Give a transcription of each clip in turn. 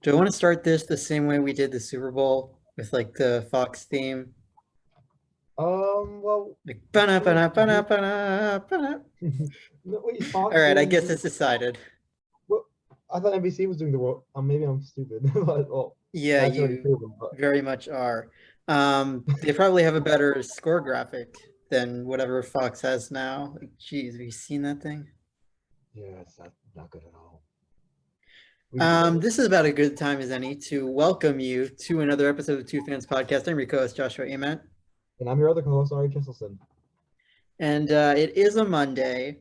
Do I want to start this the same way we did the Super Bowl with like the Fox theme? Well, Like it's ba-na, funny ba-na, you ba-na, do. ba-na, ba-na. No, wait, All Fox right, I doing guess the. it's decided. Well, I thought NBC was doing the world. Maybe I'm stupid, but well, Yeah, that's already you proven. But very much are. They probably have a better score graphic than whatever Fox has now. Like, geez, have you seen that thing? yeah, it's not good at all. We This is about a good time as any to welcome you to another episode of Two Fans Podcast. I'm your co-host Joshua Ament, and I'm your other co-host, Ari Jesselson. and it is a Monday,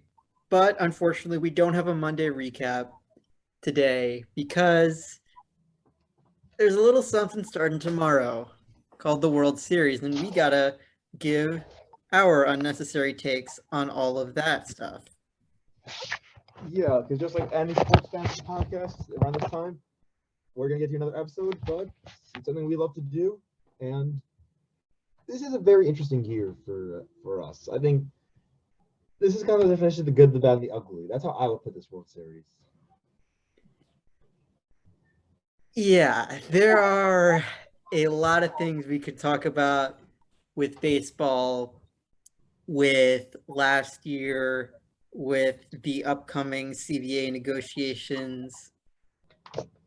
but unfortunately, we don't have a Monday recap today because there's a little something starting tomorrow called the World Series, and we gotta give our unnecessary takes on all of that stuff. Yeah, because just like any sports fans podcast around this time, we're gonna get to another episode, but it's something we love to do, and this is a very interesting year for us. I think this is kind of the definition of the good, the bad, and the ugly. That's how I would put this World Series. Yeah, there are a lot of things we could talk about with baseball, with last year, with the upcoming CBA negotiations,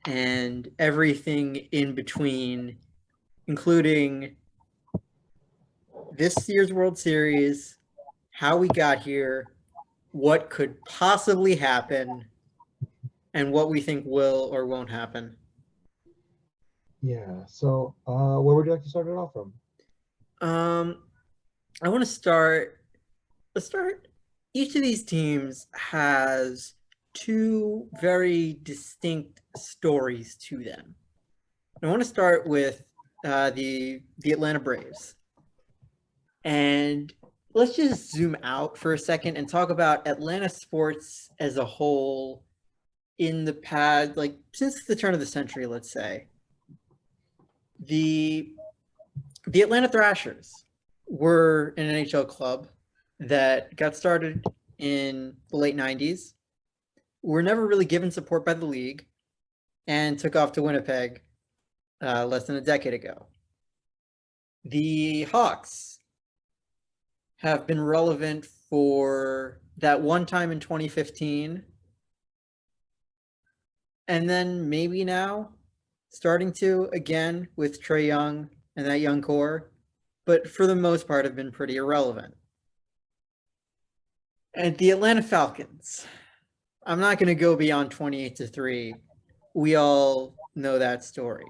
and everything in between, including this year's World Series, how we got here, what could possibly happen, and what we think will or won't happen. Yeah. So, where would you like to start it off from? Um, I want to start. Let's start. Each of these teams has two very distinct stories to them. I want to start with the Atlanta Braves, and let's just zoom out for a second and talk about Atlanta sports as a whole in the past, like since the turn of the century. Let's say the the Atlanta Thrashers were an NHL club that got started in the late 90s, were never really given support by the league, and took off to Winnipeg less than a decade ago. The Hawks have been relevant for that one time in 2015, and then maybe now starting to again with Trae Young and that young core, but for the most part have been pretty irrelevant. And the Atlanta Falcons, I'm not going to go beyond 28-3. We all know that story.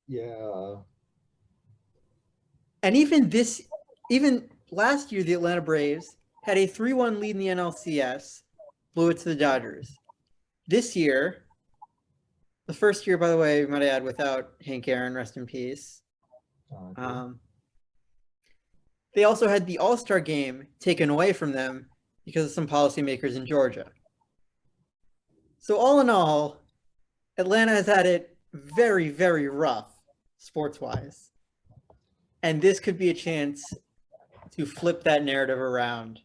Yeah. And even last year, the Atlanta Braves had a 3-1 lead in the NLCS, blew it to the Dodgers. This year, the first year, by the way, we might add, without Hank Aaron, rest in peace. They also had the All-Star game taken away from them because of some policymakers in Georgia. So all in all, Atlanta has had it very, very rough sports-wise. And this could be a chance to flip that narrative around.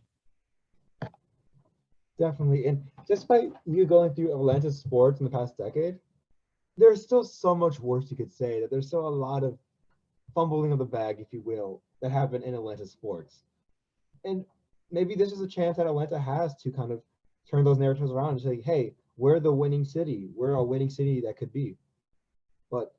Definitely. And just by you going through Atlanta sports in the past decade, there's still so much worse you could say. That there's still a lot of fumbling of the bag, if you will, that happen in Atlanta sports. And maybe this is a chance that Atlanta has to kind of turn those narratives around and say, hey, we're the winning city. We're a winning city that could be. But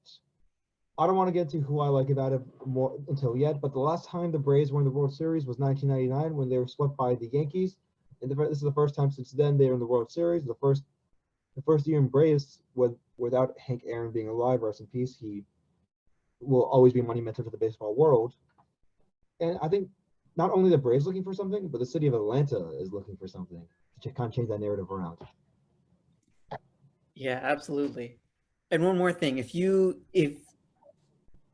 I don't want to get into who I like about it more until yet. But the last time the Braves were in the World Series was 1999 when they were swept by the Yankees. And this is the first time since then they're in the World Series. The first year in Braves without Hank Aaron being alive, rest in peace. He will always be monumental to the baseball world. And I think not only the Braves looking for something, but the city of Atlanta is looking for something to kind of change that narrative around. Yeah, absolutely. And one more thing, if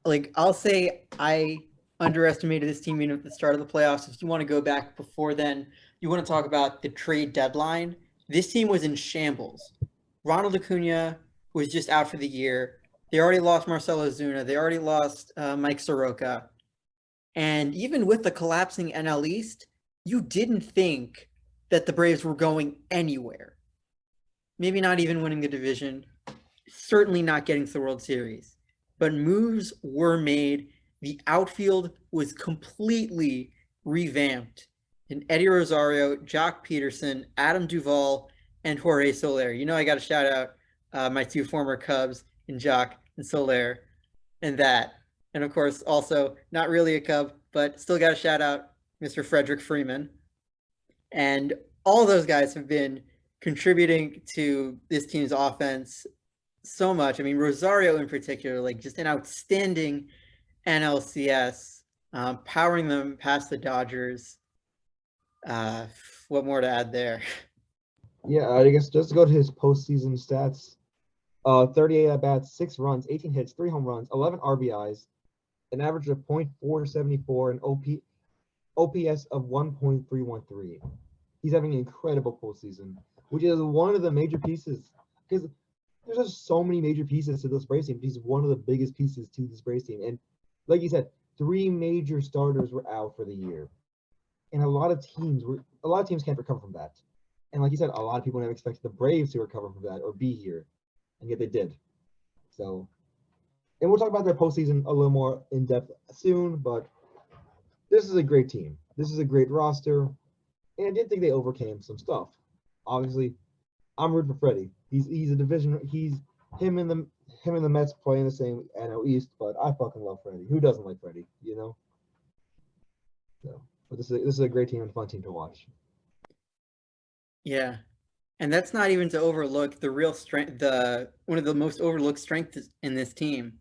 like I'll say I underestimated this team even at the start of the playoffs. If you want to go back before then, you want to talk about the trade deadline. This team was in shambles. Ronald Acuna was just out for the year. They already lost Marcelo Zuna. They already lost Mike Soroka. And even with the collapsing NL East, you didn't think that the Braves were going anywhere. Maybe not even winning the division. certainly not getting to the World Series, but moves were made. The outfield was completely revamped. And Eddie Rosario, Jock Peterson, Adam Duvall, and Jorge Soler. You know, I got to shout out my two former Cubs, and Jock and Soler, and that. And of course, also not really a Cub, but still got to shout out Mr. Frederick Freeman. And all those guys have been contributing to this team's offense so much. I mean, Rosario in particular, like just an outstanding NLCS, powering them past the Dodgers. What more to add there? Yeah, I guess just to go to his postseason stats, 38 at bats, 6 runs, 18 hits, 3 home runs, 11 RBIs, an average of .474, and OPS of 1.313. He's having an incredible postseason, which is one of the major pieces because there's just so many major pieces to this Braves team. He's one of the biggest pieces to this Braves team, and like you said, 3 major starters were out for the year, and a lot of teams can't recover from that. And like you said, a lot of people never expected the Braves to recover from that or be here, and yet they did. So, and we'll talk about their postseason a little more in depth soon, but this is a great team. This is a great roster, and I did think they overcame some stuff. Obviously, I'm rooting for Freddie. He's a division. He's him and the Mets playing the same NL East, but I fucking love Freddie. Who doesn't like Freddie? You know. So, but this is a great team and fun team to watch. Yeah. And that's not even to overlook the real strength. One of the most overlooked strengths in this team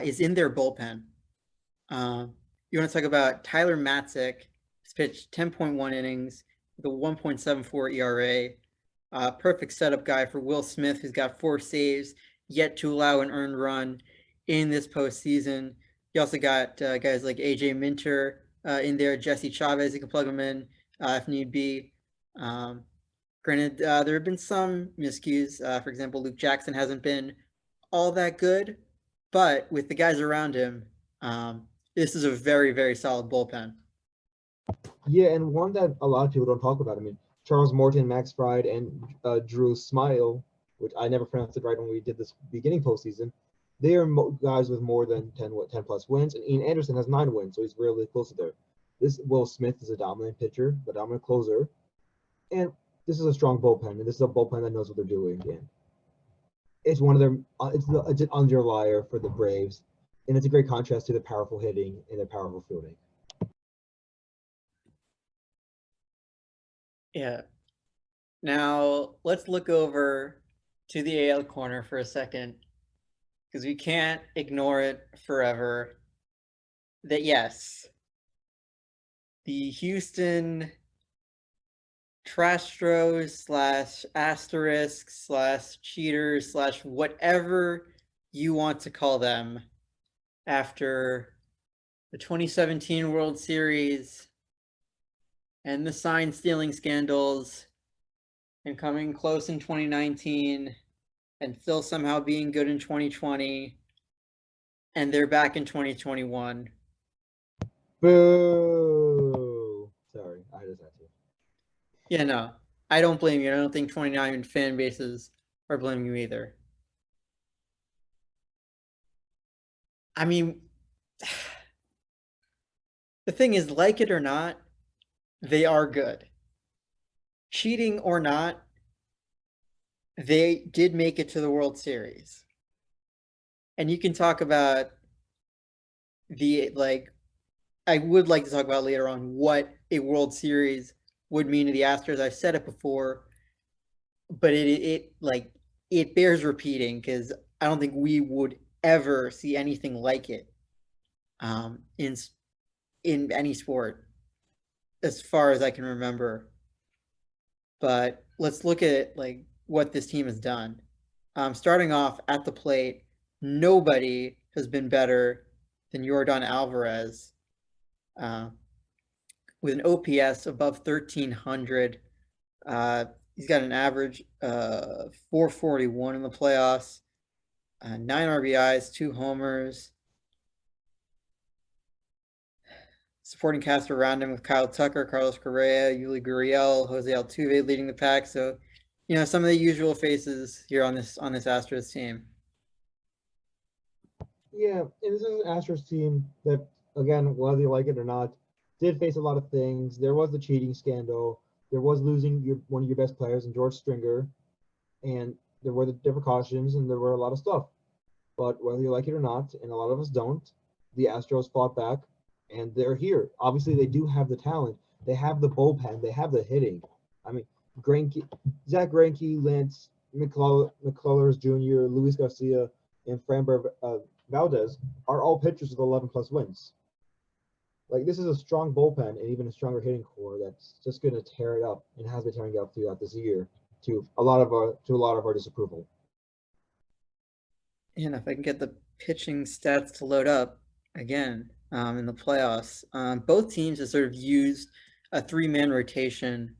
is in their bullpen. You want to talk about Tyler Matzik, who's pitched 10.1 innings with a 1.74 ERA. Perfect setup guy for Will Smith, who's got 4 saves, yet to allow an earned run in this postseason. You also got guys like AJ Minter in there, Jesse Chavez, you can plug them in if need be. Granted, there have been some miscues. For example, Luke Jackson hasn't been all that good, but with the guys around him, this is a very, very solid bullpen. Yeah, and one that a lot of people don't talk about. I mean, Charles Morton, Max Fried, and Drew Smile, which I never pronounced it right when we did this beginning postseason. They are guys with more than 10 plus wins, and Ian Anderson has 9 wins, so he's really close to there. This Will Smith is a dominant pitcher, a dominant closer, and this is a strong bullpen, and this is a bullpen that knows what they're doing. And it's one of their it's an underlier for the Braves, and it's a great contrast to the powerful hitting and the powerful fielding. Yeah. Now let's look over to the AL corner for a second, because we can't ignore it forever. That yes, the Houston Trastros / asterisks / cheaters / whatever you want to call them after the 2017 World Series and the sign stealing scandals and coming close in 2019 and still somehow being good in 2020, and they're back in 2021. Boo! Sorry, I just had to. Yeah, no, I don't blame you. I don't think 29 fan bases are blaming you either. I mean, the thing is, like it or not, they are good. Cheating or not, they did make it to the World Series. And you can talk about I would like to talk about later on what a World Series would mean to the Astros. I've said it before, but it bears repeating because I don't think we would ever see anything like it in any sport as far as I can remember. But let's look at what this team has done. Starting off at the plate, nobody has been better than Yordan Alvarez with an OPS above 1,300. He's got an average of 441 in the playoffs, 9 RBIs, 2 homers. Supporting cast around him with Kyle Tucker, Carlos Correa, Yuli Gurriel, Jose Altuve leading the pack. So, some of the usual faces here on this Astros team. Yeah, and this is an Astros team that, again, whether you like it or not, did face a lot of things. There was the cheating scandal. There was losing one of your best players in George Stringer, and there were the precautions, and there were a lot of stuff. But whether you like it or not, and a lot of us don't, the Astros fought back, and they're here. Obviously, they do have the talent. They have the bullpen. They have the hitting. I mean, Zach Greinke, Lance McCullers Jr., Luis Garcia, and Framber Valdez are all pitchers with 11+ wins. Like, this is a strong bullpen and even a stronger hitting core that's just going to tear it up and has been tearing it up throughout this year to a lot of our disapproval. And if I can get the pitching stats to load up again in the playoffs, both teams have sort of used a 3-man rotation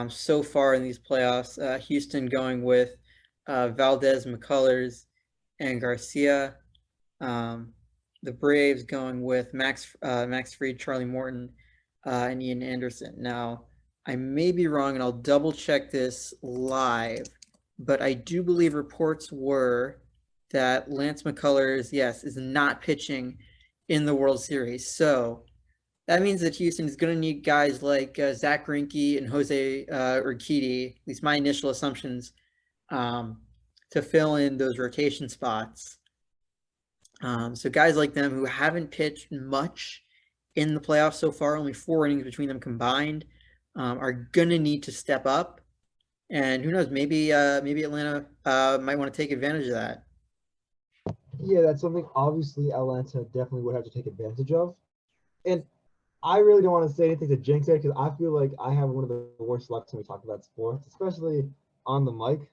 so far in these playoffs. Houston going with Valdez, McCullers, and Garcia. The Braves going with Max Fried, Charlie Morton, and Ian Anderson. Now, I may be wrong, and I'll double check this live, but I do believe reports were that Lance McCullers, yes, is not pitching in the World Series. So that means that Houston is going to need guys like Zach Greinke and Jose Urquidy, at least my initial assumptions, to fill in those rotation spots. So guys like them who haven't pitched much in the playoffs so far, only 4 innings between them combined, are going to need to step up. And who knows, maybe Atlanta might want to take advantage of that. Yeah, that's something obviously Atlanta definitely would have to take advantage of. And I really don't want to say anything to jinx it because I feel like I have one of the worst lucks when we talk about sports, especially on the mic.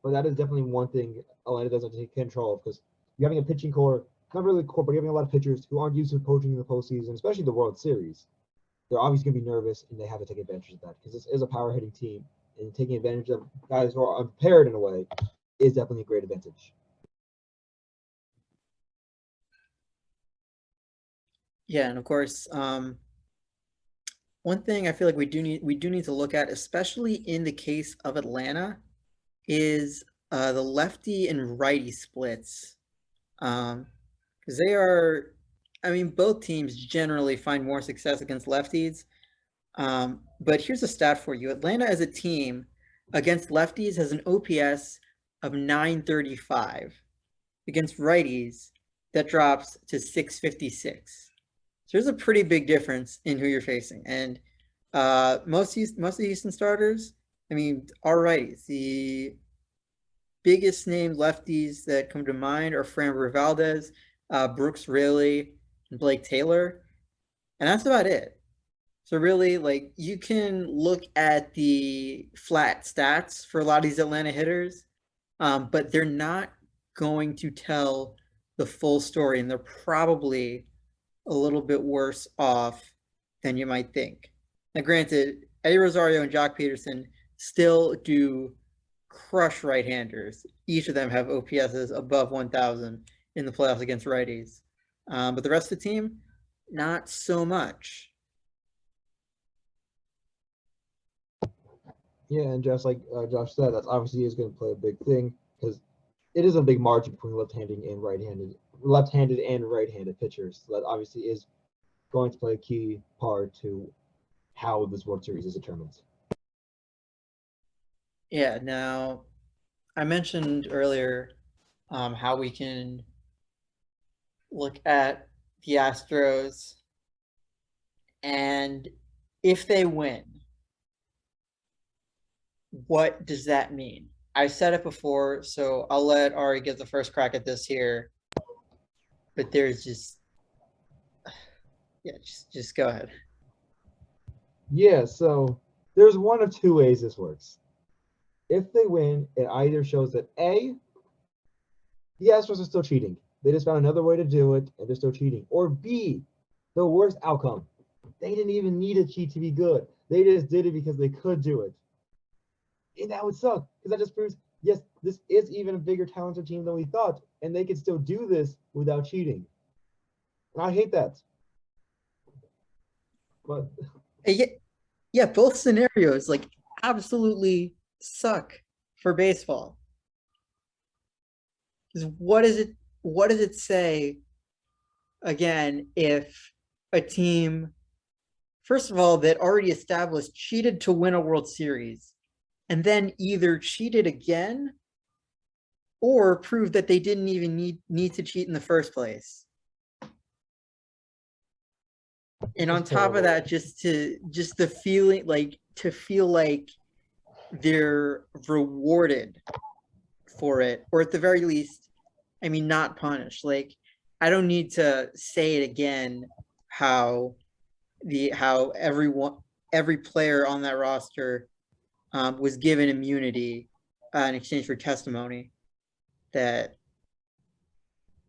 But that is definitely one thing Atlanta doesn't take control of because you're having a pitching core, not really core, but you're having a lot of pitchers who aren't used to coaching in the postseason, especially the World Series. They're obviously going to be nervous, and they have to take advantage of that because this is a power hitting team, and taking advantage of guys who are unprepared in a way is definitely a great advantage. Yeah, and of course, one thing I feel like we do need to look at, especially in the case of Atlanta, is the lefty and righty splits. Because they are, I mean, both teams generally find more success against lefties. But here's a stat for you. Atlanta as a team against lefties has an OPS of 935. Against righties, that drops to 656. So there's a pretty big difference in who you're facing. And most of the Houston starters, I mean, are righties. The biggest named lefties that come to mind are Framber Valdez, Brooks Raley, and Blake Taylor. And that's about it. So really, like, you can look at the flat stats for a lot of these Atlanta hitters, but they're not going to tell the full story, and they're probably a little bit worse off than you might think. Now, granted, Eddie Rosario and Jock Peterson still do crush right-handers. Each of them have OPSs above 1,000 in the playoffs against righties. But the rest of the team, not so much. Yeah, and just like Josh said, that's obviously is going to play a big thing because it is a big margin between left-handed and right-handed pitchers. So that obviously is going to play a key part to how this World Series is determined. Yeah, now I mentioned earlier how we can look at the Astros, and if they win, what does that mean? I said it before, so I'll let Ari get the first crack at this here. But there's just, yeah, just go ahead. Yeah, so there's one of two ways this works. If they win, it either shows that A, the Astros are still cheating. They just found another way to do it, and they're still cheating. Or B, the worst outcome. They didn't even need a cheat to be good. They just did it because they could do it. And that would suck, because that just proves, yes, this is even a bigger talented team than we thought, and they can still do this without cheating. And I hate that. But yeah, both scenarios, like, absolutely suck for baseball. Because what does it say again if a team, first of all, that already established cheated to win a World Series and then either cheated again or proved that they didn't even need to cheat in the first place. And on top of that, just the feeling, like, to feel like they're rewarded for it, or at the very least, I mean, not punished. Like, I don't need to say it again how every player on that roster was given immunity in exchange for testimony. That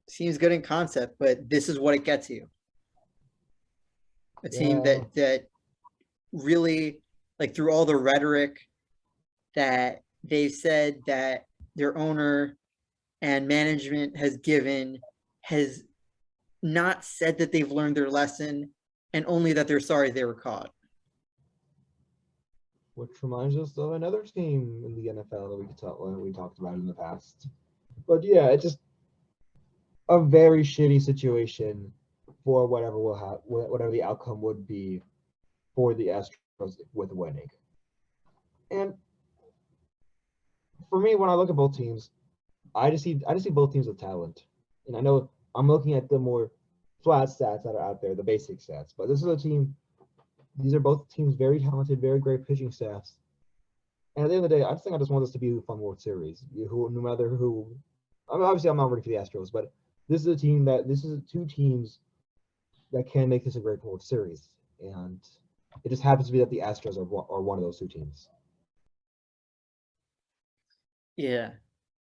seems good in concept, but this is what it gets you. A team that really, like, through all the rhetoric that they've said that their owner and management has given, has not said that they've learned their lesson and only that they're sorry they were caught. Which reminds us of another team in the NFL that we talked about in the past. But yeah, it's just a very shitty situation for whatever the outcome would be for the Astros with winning. And for me, when I look at both teams, I just see both teams with talent. And I know I'm looking at the more flat stats that are out there, the basic stats. But this is a team. These are both teams very talented, very great pitching staffs. And at the end of the day, I just want this to be a fun World Series. No matter who, I mean, obviously I'm not rooting for the Astros, but this is two teams that can make this a great World Series, and it just happens to be that the Astros are one of those two teams. Yeah,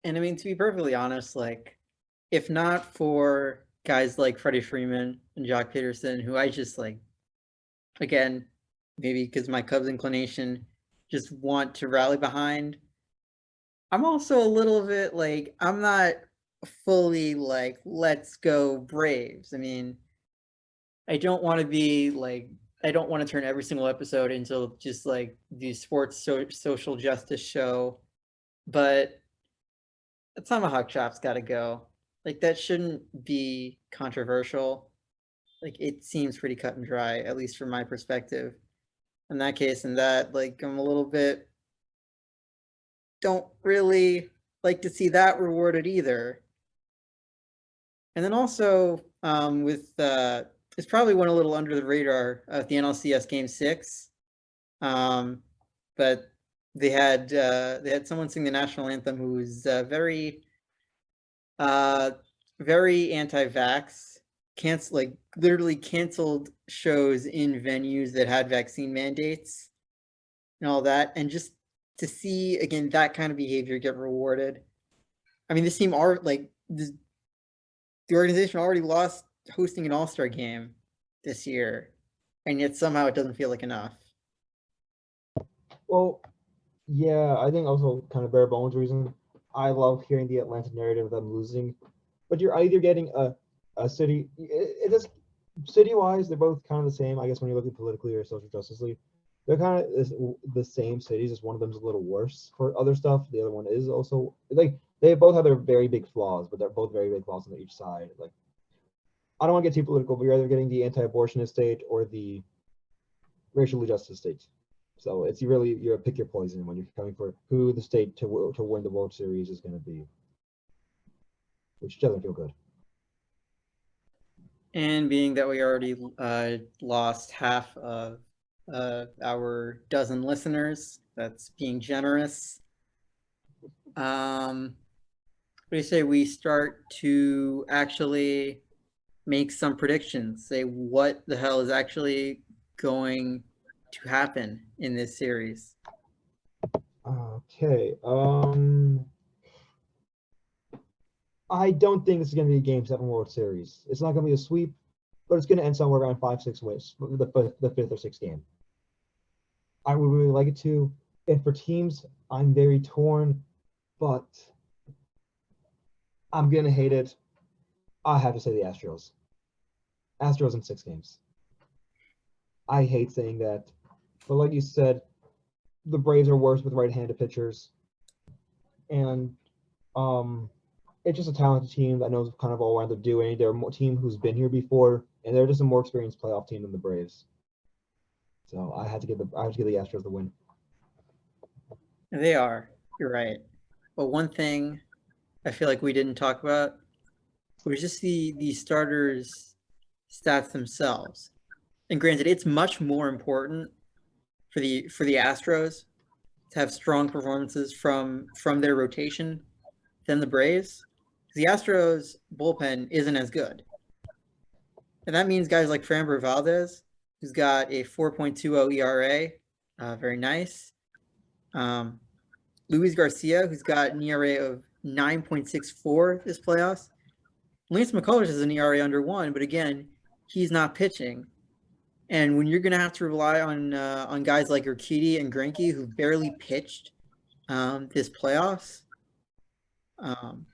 and I mean, to be perfectly honest, like, if not for guys like Freddie Freeman and Jock Peterson, who I just, like, again, maybe because my Cubs inclination, just want to rally behind, I'm also a little bit like, I'm not fully like, let's go Braves. I mean, I don't want to be like, I don't want to turn every single episode into just like the sports social justice show, but the tomahawk chop's got to go. Like, that shouldn't be controversial. Like, it seems pretty cut and dry, at least from my perspective. In that case, like, I'm a little bit, don't really like to see that rewarded either. And then also, with it's probably went a little under the radar of the NLCS Game 6, but they had someone sing the national anthem who was very anti-vax, literally canceled shows in venues that had vaccine mandates and all that, and just to see again that kind of behavior get rewarded. I mean, this team the organization already lost hosting an All-Star game this year, and yet somehow it doesn't feel like enough. Well, yeah, I think also kind of bare bones reason. I love hearing the Atlanta narrative of them losing, but you're either getting a city. It is city-wise, they're both kind of the same. I guess when you look at politically or social justice, they're kind of the same cities. Just one of them's a little worse for other stuff. The other one is also like they both have their very big flaws, but they're both very big flaws on each side. Like, I don't want to get too political, but you're either getting the anti-abortionist state or the racially justice state. So it's you're pick your poison when you're coming for who the state to win the World Series is going to be, which doesn't feel good. And being that we already lost half of our dozen listeners, that's being generous. What do you say we start to actually make some predictions? Say what the hell is actually going to happen in this series? Okay. I don't think this is going to be a Game 7 World Series. It's not going to be a sweep, but it's going to end somewhere around 5-6 wins, the fifth or sixth game. I would really like it to. And for teams, I'm very torn, but I'm going to hate it. I have to say the Astros. Astros in 6 games. I hate saying that, but like you said, the Braves are worse with right-handed pitchers, and it's just a talented team that knows kind of all what they're doing. They're a team who's been here before, and they're just a more experienced playoff team than the Braves. So I have to give the Astros the win. They are. You're right. But one thing I feel like we didn't talk about was just the starters' stats themselves. And granted, it's much more important for the Astros to have strong performances from their rotation than the Braves. The Astros bullpen isn't as good. And that means guys like Framber Valdez, who's got a 4.20 ERA, very nice. Luis Garcia, who's got an ERA of 9.64 this playoffs. Lance McCullers has an ERA under 1, but again, he's not pitching. And when you're going to have to rely on guys like Urquidy and Greinke, who barely pitched this playoffs, and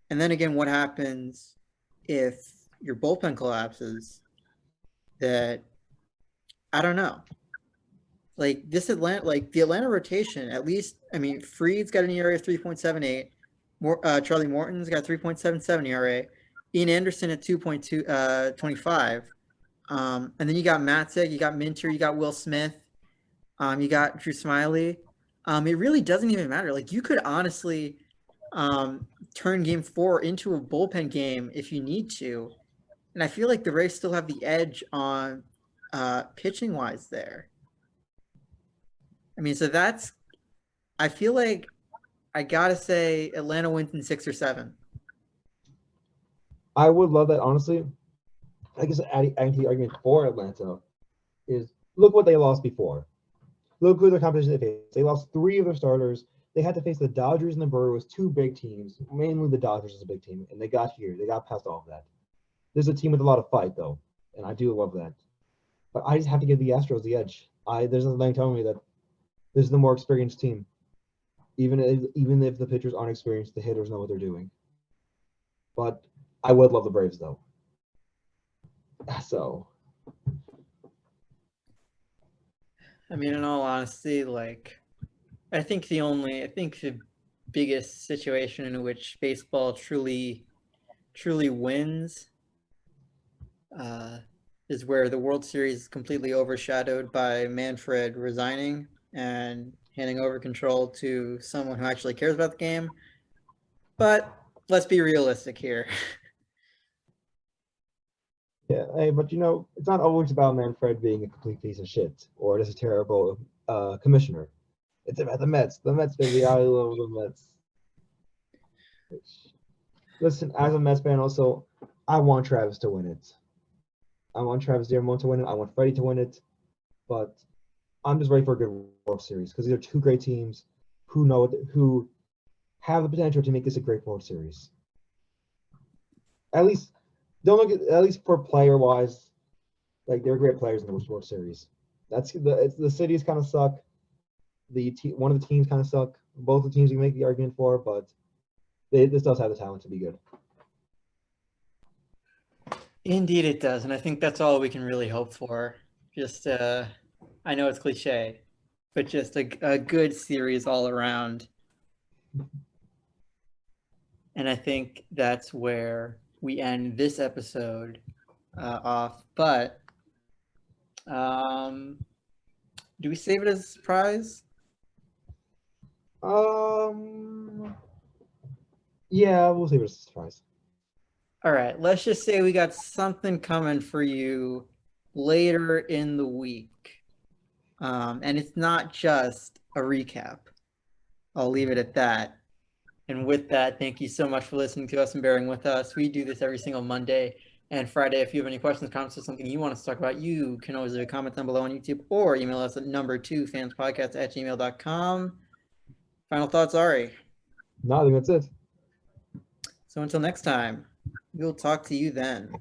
then again, what happens if your bullpen collapses? That I don't know. Like the Atlanta rotation, at least. I mean, Fried's got an ERA of 3.78. Charlie Morton's got 3.77 ERA. Ian Anderson at 2.25. And then you got Matzek, you got Minter, you got Will Smith, you got Drew Smiley. It really doesn't even matter. Like you could honestly turn Game 4 into a bullpen game if you need to, and I feel like the Rays still have the edge on pitching wise there. I mean, so that's. I feel like I gotta say Atlanta wins in 6 or 7. I would love that, honestly. I guess adding to the argument for Atlanta is look what they lost before. Look who their competition they faced. They lost 3 of their starters. They had to face the Dodgers and the Brewers, 2 big teams. Mainly the Dodgers is a big team, and they got here. They got past all of that. There's a team with a lot of fight, though, and I do love that. But I just have to give the Astros the edge. There's nothing telling me that this is the more experienced team. Even if the pitchers aren't experienced, the hitters know what they're doing. But I would love the Braves, though. So, I mean, in all honesty, like, I think the biggest situation in which baseball truly wins is where the World Series is completely overshadowed by Manfred resigning and handing over control to someone who actually cares about the game. But let's be realistic here. yeah, hey, but it's not always about Manfred being a complete piece of shit or just a terrible commissioner. It's about the Mets. The Mets, baby. I love the Mets. Listen, as a Mets fan, also, I want Travis to win it. I want Travis Dearmont to win it. I want Freddie to win it. But I'm just ready for a good World Series because these are 2 great teams who have the potential to make this a great World Series. At least for player wise, like they're great players in the World Series. The cities kind of suck. One of the teams kind of suck. Both the teams you can make the argument for, but this does have the talent to be good. Indeed, it does, and I think that's all we can really hope for. Just, I know it's cliche, but just a good series all around. And I think that's where we end this episode off. But do we save it as a surprise? Yeah, we'll save it as a surprise. All right, let's just say we got something coming for you later in the week. And it's not just a recap. I'll leave it at that. And with that, thank you so much for listening to us and bearing with us. We do this every single Monday and Friday. If you have any questions, comments, or something you want us to talk about, you can always leave a comment down below on YouTube or email us at number2fanspodcast@gmail.com. Final thoughts, Ari? No, I think that's it. So until next time, we'll talk to you then.